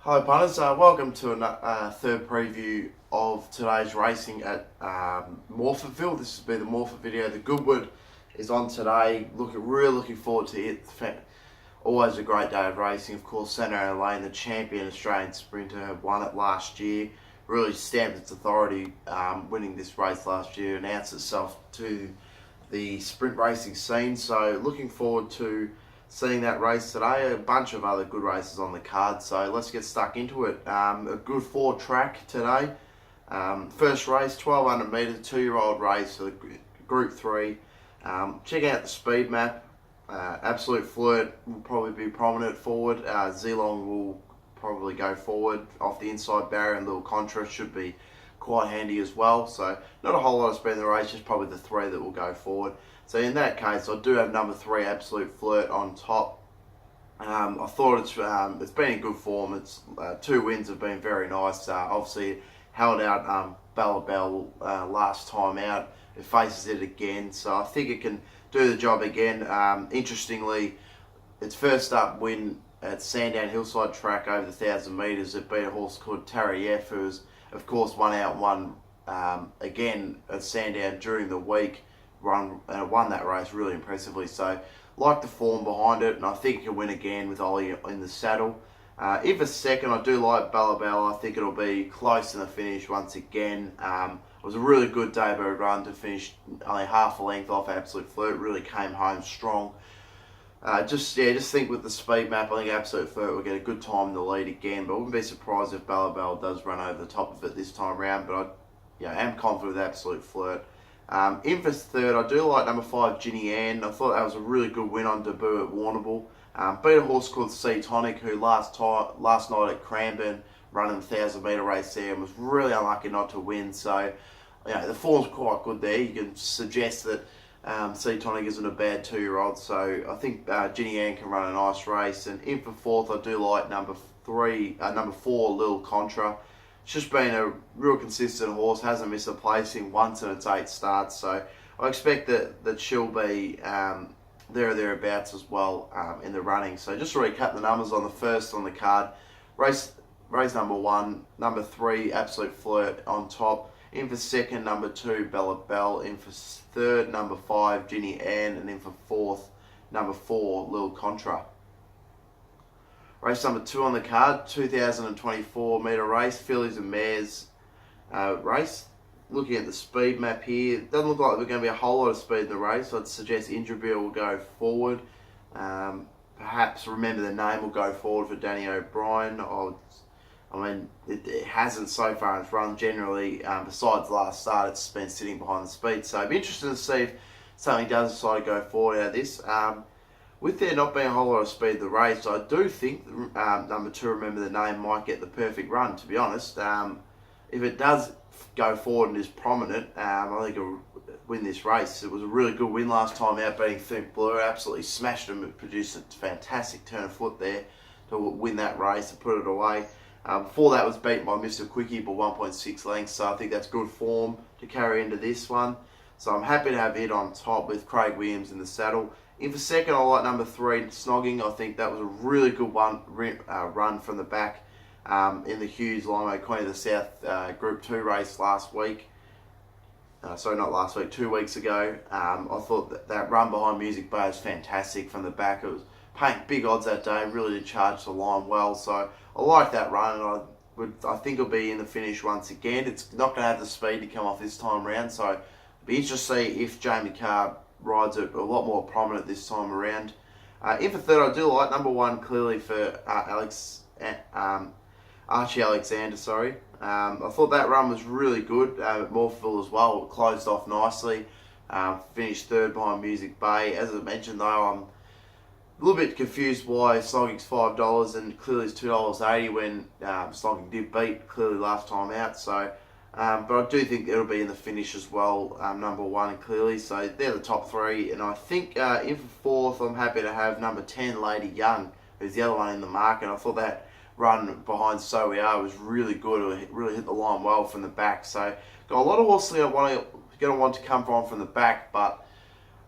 Hi punters, welcome to a third preview of today's racing at Morphettville. This will be the Morphet video. The Goodwood is on today. Really looking forward to it. Always a great day of racing. Of course, Centre Lane, the champion Australian sprinter, won it last year. Really stamped its authority, winning this race last year, announced itself to the sprint racing scene. So looking forward to seeing that race today. A bunch of other good races on the card, so let's get stuck into it. A good 4 track today. First race, 1200 metres, 2-year-old race for the Group 3. Check out the speed map. Absolute Flirt will probably be prominent forward. Zilong will probably go forward off the inside barrier, and Little Contra should be quite handy as well. So not a whole lot of speed in the race, just probably the 3 that will go forward. So in that case, I do have number 3, Absolute Flirt, on top. I thought it's been in good form. Its 2 wins have been very nice. Obviously held out Bella Bell last time out. It faces it again, so I think it can do the job again. Interestingly, its first up win at Sandown Hillside Track over the 1,000 metres, it beat a horse called Tarayef, who was, of course, won again at Sandown during the week. Won that race really impressively. So like the form behind it, and I think it can win again with Ollie in the saddle. If a second, I do like Bella Bella. I think it'll be close in the finish once again. It was a really good debut run to finish only half a length off Absolute Flirt. Really came home strong. Just think with the speed map, I think Absolute Flirt will get a good time in the lead again. But I wouldn't be surprised if Bella Bella does run over the top of it this time around. But I am confident with Absolute Flirt. In for third, I do like number 5, Ginny Ann. I thought that was a really good win on debut at Warrnambool. Beat a horse called Sea Tonic, who last night at Cranbourne, running the 1,000 metre race there, and was really unlucky not to win. So, the form's quite good there. You can suggest that Sea Tonic isn't a bad 2-year-old. So I think Ginny Ann can run a nice race. And in for fourth, I do like number 4, Little Contra. It's just been a real consistent horse, hasn't missed a placing once in its 8 starts, so I expect that she'll be there or thereabouts as well in the running. So just to recap the numbers on the first on the card, race number 1, number 3, Absolute Flirt on top. In for second, number 2, Bella Bell. In for third, number 5, Ginny Ann. And in for fourth, number 4, Little Contra. Race number 2 on the card, 2024 metre race, fillies and mares race. Looking at the speed map here, it doesn't look like there's going to be a whole lot of speed in the race, so I'd suggest Indrabil will go forward. Perhaps Remember the Name will go forward for Danny O'Brien. It hasn't so far in its run. Generally, besides last start, it's been sitting behind the speed. So it'd be interesting to see if something does decide to go forward out of this. With there not being a whole lot of speed in the race, I do think number 2, Remember the Name, might get the perfect run, to be honest. If it does go forward and is prominent, I think it'll win this race. It was a really good win last time out, beating Think Blue. Absolutely smashed him. It produced a fantastic turn of foot there to win that race and put it away. Before that was beaten by Mr. Quickie by 1.6 lengths, so I think that's good form to carry into this one. So I'm happy to have it on top with Craig Williams in the saddle. In for second, I like number 3, Snogging. I think that was a really good run from the back in the Hughes Limo Queen of the South Group 2 race last week. Sorry, not last week, 2 weeks ago. I thought that run behind Music Bay was fantastic from the back. It was paying big odds that day, really did charge the line well. So I like that run, and I think it'll be in the finish once again. It's not going to have the speed to come off this time around, so it'll be interesting to see if Jamie Carr rides it a lot more prominent this time around. In for third, I do like number 1, clearly, for Archie Alexander. I thought that run was really good at Morphettville as well. It closed off nicely. Finished third behind Music Bay. As I mentioned, though, I'm a little bit confused why Snogging's $5 and Clearly's $2.80 when Snogging did beat Clearly last time out. So. But I do think it'll be in the finish as well, number 1 and Clearly. So they're the top 3. And I think in for fourth, I'm happy to have number 10, Lady Young, who's the other one in the market. I thought that run behind So We Are was really good. It really hit the line well from the back. So got a lot of horses going to want to come from the back, but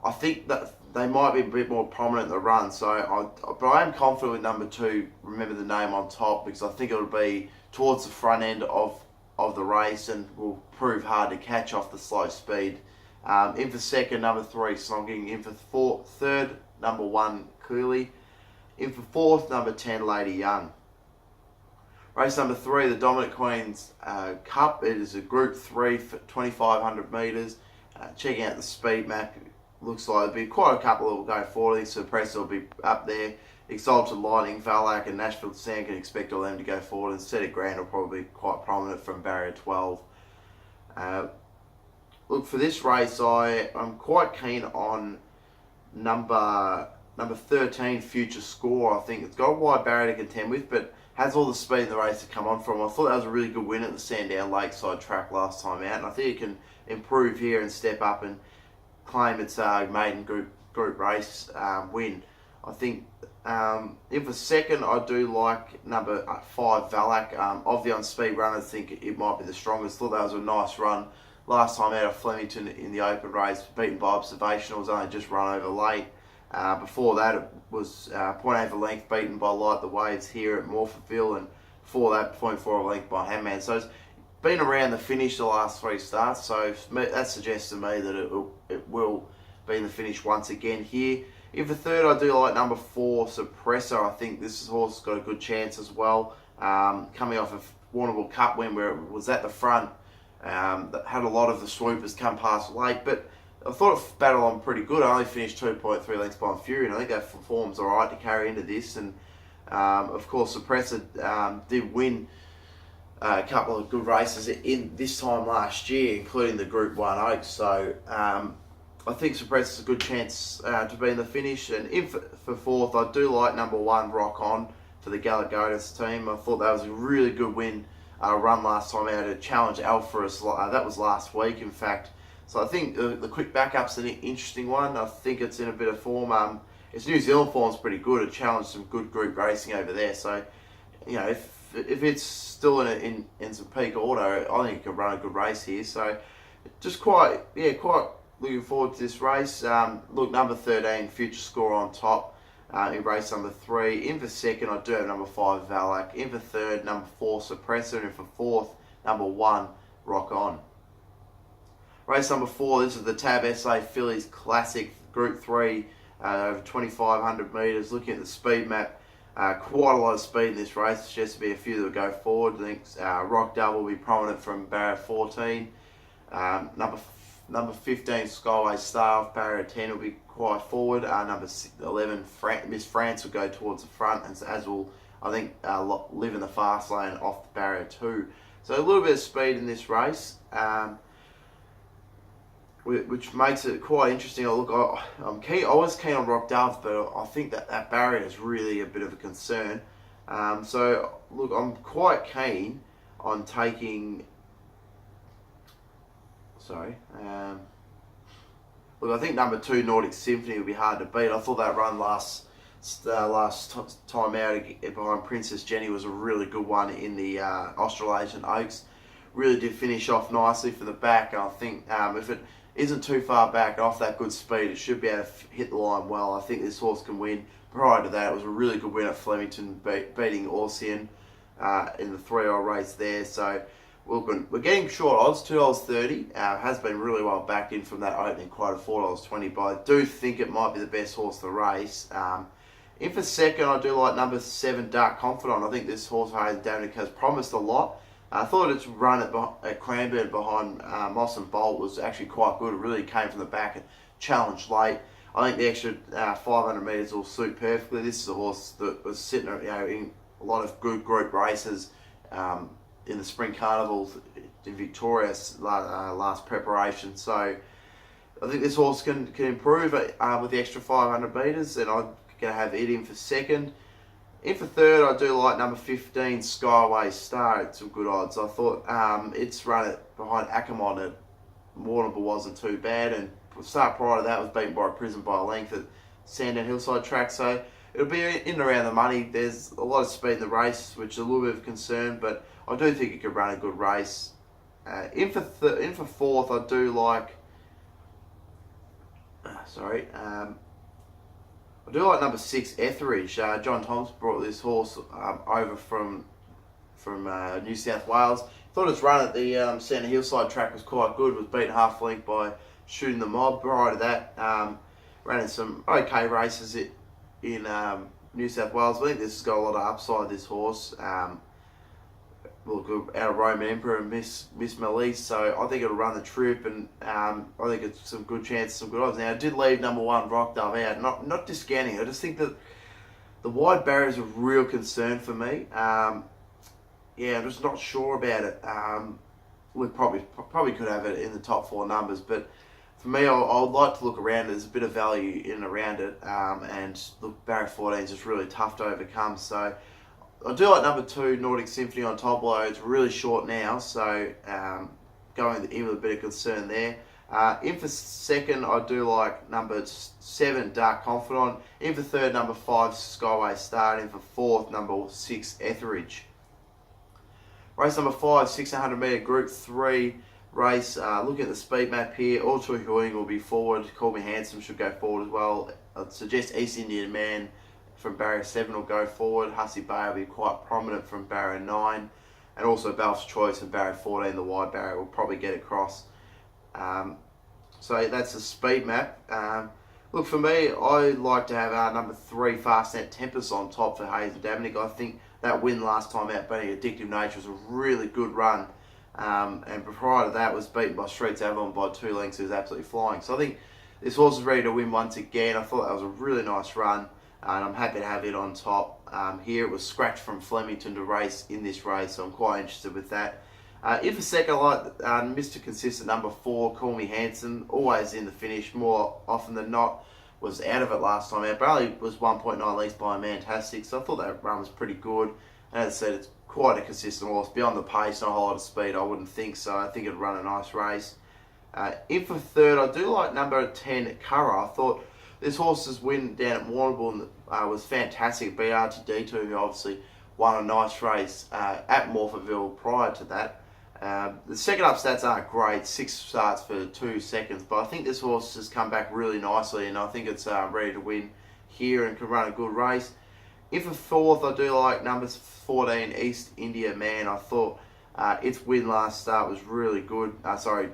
I think that they might be a bit more prominent in the run. But I am confident with number 2. Remember the name on top, because I think it'll be towards the front end of the race and will prove hard to catch off the slow speed. In for second, number 3, Snogging. In for third, number 1, Clearly. In for fourth, number 10, Lady Young. Race number 3, the Dominant Queens Cup. It is a Group 3 for 2,500 metres. Checking out the speed map, looks like there'll be quite a couple that will go forward. Suppressor will be up there. Exalted Lightning, Valac and Nashville Sand can expect all them to go forward. And Set of Grand will probably be quite prominent from barrier 12. Look, for this race, I'm quite keen on number 13, Future Score. I think it's got a wide barrier to contend with, but has all the speed in the race to come on from. I thought that was a really good win at the Sandown Lakeside track last time out, and I think it can improve here and step up and claim its maiden group race win. I think in for second, I do like number 5, Valac. Of the on-speed runners, I think it might be the strongest. Thought that was a nice run last time out of Flemington in the open race, beaten by Observational. Was only just run over late. Before that, it was 0.8 length, beaten by Light the Waves here at Morphettville, and before that, 0.4 length by Handman. So it's been around the finish the last 3 starts, so that suggests to me that it will be in the finish once again here. In for third, I do like number 4, Suppressor. I think this horse has got a good chance as well. Coming off a Warrnambool Cup win where it was at the front, that had a lot of the swoopers come past late, but I thought it battled on pretty good. I only finished 2.3 lengths behind Fury, and I think that form's alright to carry into this. And of course, Suppressor did win a couple of good races in this time last year, including the Group 1 Oaks. So I think Suppressor's a good chance to be in the finish. And in for fourth, I do like number 1, Rock On, for the Galagotis team. I thought that was a really good win run last time out to challenge Alpha. That was last week, in fact. So I think the quick backup's an interesting one. I think it's in a bit of form. Its New Zealand form's pretty good. It challenged some good group racing over there. So, you know, if it's still in some peak order, I think it could run a good race here. So, just quite looking forward to this race. Look, number 13, Future Score on top in race number 3. In for second, I do have number 5, Valac. In for third, number 4, Suppressor. And for fourth, number 1, Rock On. Race number 4, this is the Tab SA Fillies Classic Group 3, over 2,500 metres. Looking at the speed map, quite a lot of speed in this race. There's just to be a few that will go forward. I think Rock Double will be prominent from barrier 14. Number 15, Skyway Star off barrier 10 will be quite forward. Number 11, Miss France will go towards the front, and as will, I think, live in the fast lane off barrier 2. So a little bit of speed in this race. Which makes it quite interesting. Look, I'm keen. I was keen on Rock Dove, but I think that barrier is really a bit of a concern. So look, I'm quite keen on taking. Look, I think number 2, Nordic Symphony, will be hard to beat. I thought that run last time out behind Princess Jenny was a really good one in the Australasian Oaks. Really did finish off nicely for the back. And I think if it isn't too far back off that good speed, it should be able to hit the line well. I think this horse can win. Prior to that, it was a really good win at Flemington, beating Orsian in the 3-year-old race there. So we're getting short odds, $2.30. Has been really well backed in from that opening quote of $4.20, but I do think it might be the best horse of the race. In for second, I do like number 7, Dark Confidant. I think this horse, Hayden Dominic, has promised a lot. I thought its run at Cranbourne behind Moss and Bolt was actually quite good. It really came from the back and challenged late. I think the extra 500 metres will suit perfectly. This is a horse that was sitting, in a lot of good group races in the Spring Carnivals in Victoria last preparation. So I think this horse can improve with the extra 500 metres, and I'm going to have it in for second. In for third, I do like number 15, Skyway Star. It's some good odds. I thought its run behind Ackermont at Warrnambool wasn't too bad, and the start prior to that was beaten by a Prison by a length at Sandown Hillside track. So it'll be in and around the money. There's a lot of speed in the race, which is a little bit of a concern, but I do think it could run a good race. In for fourth, I do like. I do like number 6, Etheridge. John Thompson brought this horse over from New South Wales. Thought its run at the Centre Hillside track was quite good. Was beaten half length by Shooting the Mob. Prior to that, ran in some okay races in New South Wales. I think this has got a lot of upside, this horse. Look, out of Roman Emperor and Miss Melise, so I think it'll run the trip, and I think it's some good chances, some good odds. Now, I did leave number 1, Rock Dove, out. Not discounting. I just think that the wide barrier is a real concern for me. Yeah, I'm just not sure about it. We probably could have it in the top 4 numbers, but for me, I would like to look around it. There's a bit of value in and around it, and look, barrier 14 is just really tough to overcome. So I do like number 2, Nordic Symphony on top low. It's really short now, so going in with a bit of concern there. In for second, I do like number 7, Dark Confidant. In for third, number 5, Skyway Star. And in for fourth, number 6, Etheridge. Race number 5, 600 metre Group 3 race. Looking at the speed map here, All Too Huing will be forward. Call Me Handsome should go forward as well. I'd suggest East Indian Man from barrier 7 will go forward. Hussey Bay will be quite prominent from barrier 9. And also Balf's Choice and barrier 14, the wide barrier, will probably get across. So that's the speed map. Look, for me, I like to have number 3, Fastnet Tempest on top for Hayes and Dabney. I think that win last time out, beating Addictive Nature, was a really good run. And prior to that was beaten by Streets Avalon by 2 lengths. It was absolutely flying. So I think this horse is ready to win once again. I thought that was a really nice run, and I'm happy to have it on top. Here it was scratched from Flemington to race in this race, so I'm quite interested with that. In for second, I like Mr. Consistent number 4, Call Me Handsome, always in the finish, more often than not. Was out of it last time out, but only was 1.9 lengths by Mantastic, so I thought that run was pretty good. And as I said, it's quite a consistent horse. Beyond the pace, not a whole lot of speed, I wouldn't think so. I think it'd run a nice race. In for third, I do like number 10, Curra. I thought this horse's win down at Warrnambool was fantastic. BRTD2, who obviously won a nice race at Morphettville prior to that. The second up stats aren't great, 6 starts for 2 seconds, but I think this horse has come back really nicely, and I think it's ready to win here and can run a good race. In for fourth, I do like number 14, East India Man. I thought its win last start was really good.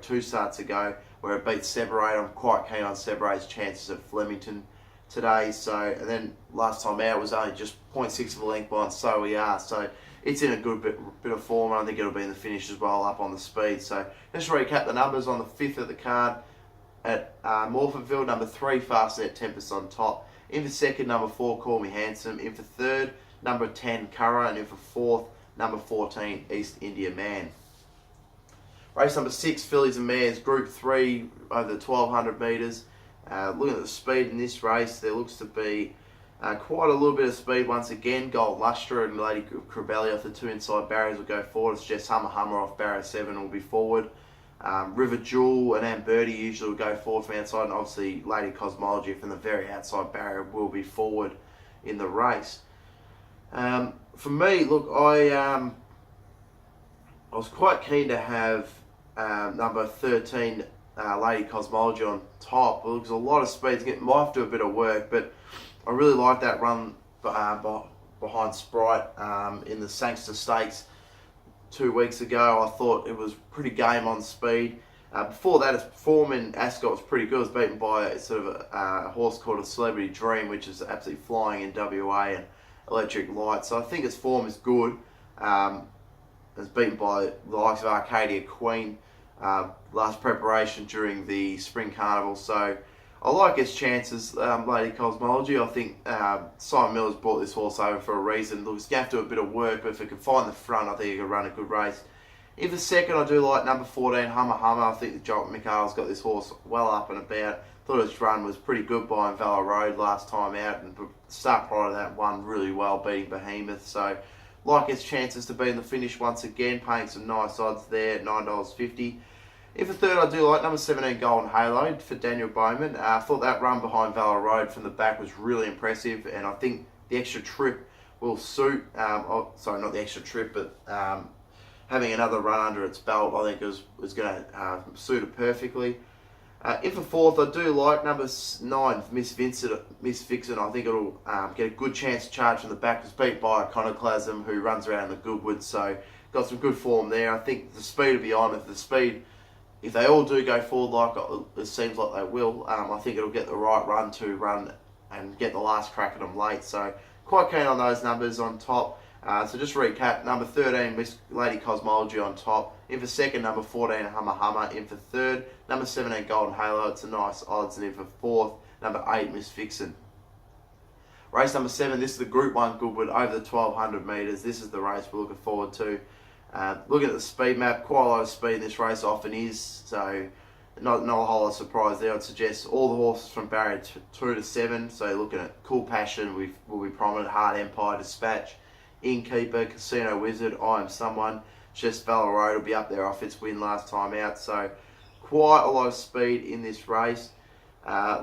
2 starts ago, where it beat Separate. I'm quite keen on Separate's chances at Flemington today. So, and then last time out was only just 0.6 of a length behind So We Are. So it's in a good bit of form, and I think it'll be in the finish as well, up on the speed. So just to recap the numbers on the 5th of the card at Morphettville, number 3, Fastnet Tempest on top. In for second, number 4, Call Me Handsome. In for third, number 10, Curra. And in for fourth, number 14, East India Man. Race number 6, Fillies and Mares, Group 3 over the 1200 metres. Looking at the speed in this race, there looks to be quite a little bit of speed once again. Gold Lustre and Lady Cribelli off the 2 inside barriers will go forward. It's just Hummer off barrier 7 will be forward. River Jewel and Amberti usually will go forward from outside, and obviously Lady Cosmology from the very outside barrier will be forward in the race. For me, look, I was quite keen to have number 13, Lady Cosmology on top. There's a lot of speed. It might have to do a bit of work, but I really like that run behind Sprite in the Sangster Stakes 2 weeks ago. I thought it was pretty game on speed. Before that, its form in Ascot was pretty good. It was beaten by a horse called a Celebrity Dream, which is absolutely flying in WA, and Electric Light. So I think its form is good. It was beaten by the likes of Arcadia Queen last preparation during the Spring Carnival. So I like its chances, Lady Cosmology. I think Simon Miller's brought this horse over for a reason. Look, it's going to have to do a bit of work, but if it can find the front, I think it can run a good race. In for second, I do like number 14, Hummer. I think that Joel McHale's got this horse well up and about. Thought his run was pretty good by Valor Road last time out, and the start prior to that won really well, beating Behemoth. So like its chances to be in the finish once again, paying some nice odds there at $9.50. In for third, I do like number 17, Golden Halo for Daniel Bowman. I thought that run behind Valor Road from the back was really impressive, and I think the extra trip will suit. Sorry, not the extra trip, but having another run under its belt, I think is going to suit it perfectly. In for fourth, I do like number 9, Miss Vixen. I think it'll get a good chance to charge from the back. It's beat by Iconoclasm, who runs around the Goodwood, so got some good form there. I think the speed will be on. If they all do go forward like it seems like they will, I think it'll get the right run to run and get the last crack at them late. So quite keen on those numbers on top. So just recap, number 13, Miss Lady Cosmology on top. In for second, number 14, Hummer Hummer. In for third, number 17, Golden Halo. It's a nice odds. And in for fourth, number 8, Miss Vixen. Race number 7, this is the Group 1 Goodwood over the 1200 metres. This is the race we're looking forward to. Looking at the speed map, quite a lot of speed in this race often is. So not a whole lot of surprise there. I'd suggest all the horses from barrier 2 to 7. So looking at Cool Passion, will be prominent. Hard Empire, Dispatch, Innkeeper, Casino Wizard, I Am Someone. Just Valor Road will be up there off its win last time out. So quite a lot of speed in this race.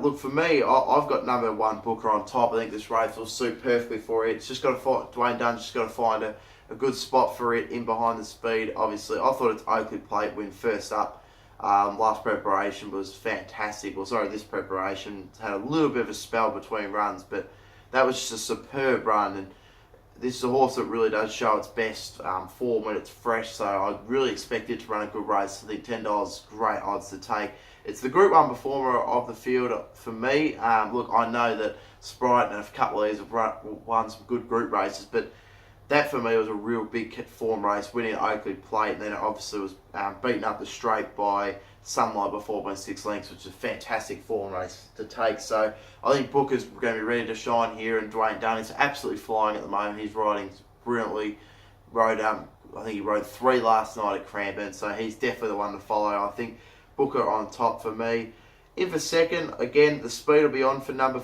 Look, for me, I've got number 1 Booker on top. I think this race will suit perfectly for it. It's just got to find, Dwayne Dunn's just got to find a good spot for it in behind the speed. Obviously, I thought its Oakley Plate win first up. Last preparation was fantastic. Well, sorry, this preparation had a little bit of a spell between runs, but that was just a superb run. And this is a horse that really does show its best form when it's fresh, so I really expect it to run a good race. I think $10 great odds to take. It's the Group 1 performer of the field for me. Look, I know that Sprite and a couple of these have won some good group races, but that for me was a real big form race, winning Oakley Plate, and then it obviously was beaten up the straight by Sunlight by 4.6 lengths, which is a fantastic form race to take. So I think Booker's going to be ready to shine here, and Dwayne Dunn is absolutely flying at the moment. He's riding brilliantly. I think he rode 3 last night at Cranbourne, so he's definitely the one to follow. I think Booker on top for me. In for second, again, the speed will be on for number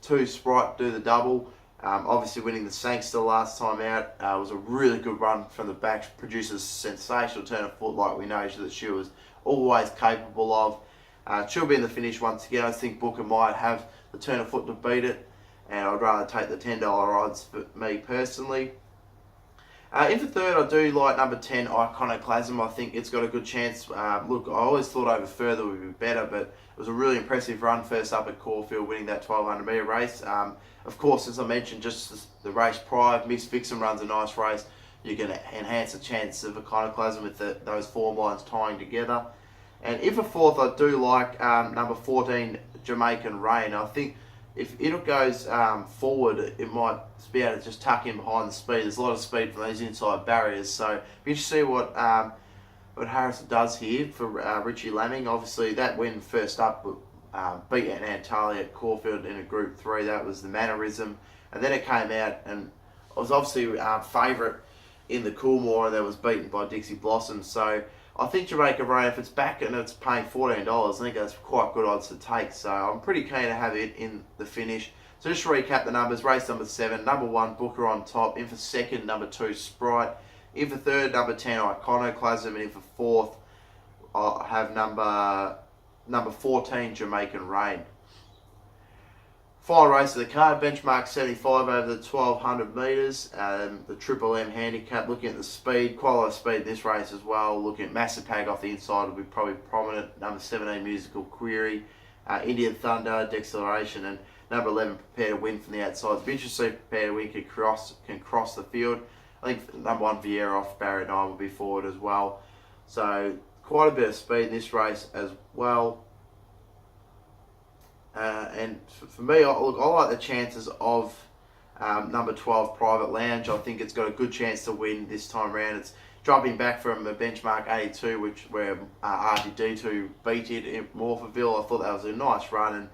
2, Sprite, do the double. Obviously winning the Sangster last time out. Was a really good run from the back, produces a sensational turn of foot like we know that she was always capable of. She'll be in the finish once again. I think Booker might have the turn of foot to beat it, and I'd rather take the $10 odds for me personally. In for third, I do like number 10, Iconoclasm. I think it's got a good chance. Look, I always thought over further would be better, but it was a really impressive run first up at Caulfield, winning that 1200 metre race. Of course, as I mentioned, just the race prior, Miss Vixen runs a nice race. You're going to enhance the chance of Iconoclasm with those form lines tying together. And in for fourth, I do like number 14, Jamaican Rain. I think if it goes forward, it might be able to just tuck in behind the speed. There's a lot of speed from these inside barriers, so be interested to see what Harrison does here for Richie Lamming. Obviously, that win first up beat Antalya at Caulfield in a Group 3. That was the mannerism, and then it came out and it was obviously favourite in the Coolmore, and that was beaten by Dixie Blossom. So I think Jamaica Rain, if it's back and it's paying $14, I think that's quite good odds to take. So I'm pretty keen to have it in the finish. So just to recap the numbers, race number 7, number 1, Booker on top. In for second, number 2, Sprite. In for third, number 10, Iconoclasm. And in for fourth, I'll have number 14, Jamaican Rain. Final race of the card, benchmark 75 over the 1200 metres. The Triple M handicap, looking at the speed, quite a lot of speed in this race as well. Looking at Massive Pag off the inside will be probably prominent. Number 17, Musical Query. Indian Thunder, Deceleration, and number 11, Prepare to Win from the outside. It's interesting to see Prepare to Win can cross the field. I think number 1, Vieira off barrier 9 will be forward as well. So quite a bit of speed in this race as well. And for me, I like the chances of number 12, Private Lounge. I think it's got a good chance to win this time around. It's dropping back from a benchmark 82, where RTD2 beat it in Morphettville. I thought that was a nice run, and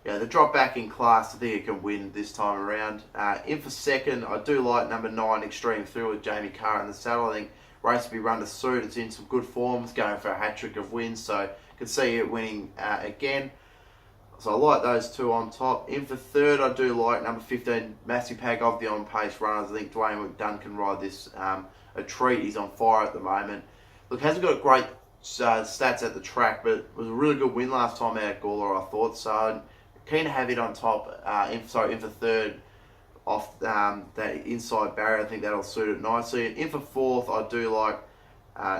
yeah, the drop back in class, I think it can win this time around. In for second, I do like number 9, Extreme Thrill, with Jamie Carr in the saddle. I think race will be run to suit. It's in some good form. It's going for a hat-trick of wins, so I could see it winning again. So I like those two on top. In for third, I do like number 15, Massive Pag of the on-pace runners. I think Dwayne McDunn can ride this a treat. He's on fire at the moment. Look, hasn't got great stats at the track, but it was a really good win last time out at Gawler, I thought. So I'm keen to have it on top. In for third, off that inside barrier. I think that'll suit it nicely. And in for fourth, I do like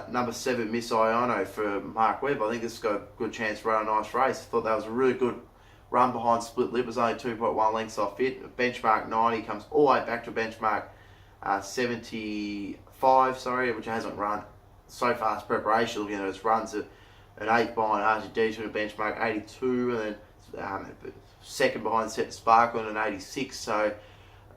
Number 7, Miss Iono for Mark Webb. I think this has got a good chance to run a nice race. I thought that was a really good run behind Split Lip. It was only 2.1 lengths off it. Benchmark 90 comes all the way back to benchmark 75, which hasn't run so far as preparation. Looking at its runs at an 8 behind RGD to a benchmark 82, and then second behind Set Sparkle and an 86. So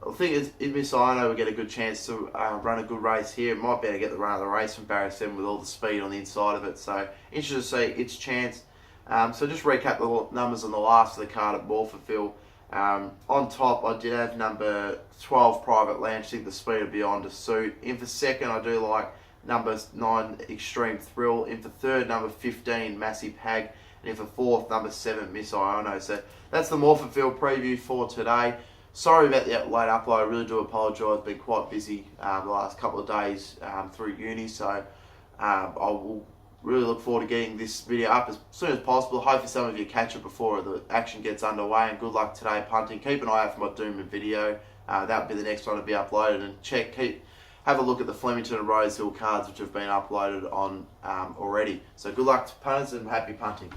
I think if Miss Iono will get a good chance to run a good race here. It might be able to get the run of the race from barrier 7 with all the speed on the inside of it. So interested to see its chance. So just recap the numbers on the last of the card at Morphettville. On top, I did have number 12, Private Land. I think the speed will be on to suit. In for second, I do like number 9, Extreme Thrill. In for third, number 15, Massive Hag. And in for fourth, number 7, Miss Iono. So that's the Morphettville preview for today. Sorry about the late upload. I really do apologise. I've been quite busy the last couple of days through uni. So I will really look forward to getting this video up as soon as possible. Hopefully some of you catch it before the action gets underway. And good luck today punting. Keep an eye out for my Doomman video. That'll be the next one to be uploaded. And have a look at the Flemington and Rosehill cards which have been uploaded on already. So good luck to punters and happy punting.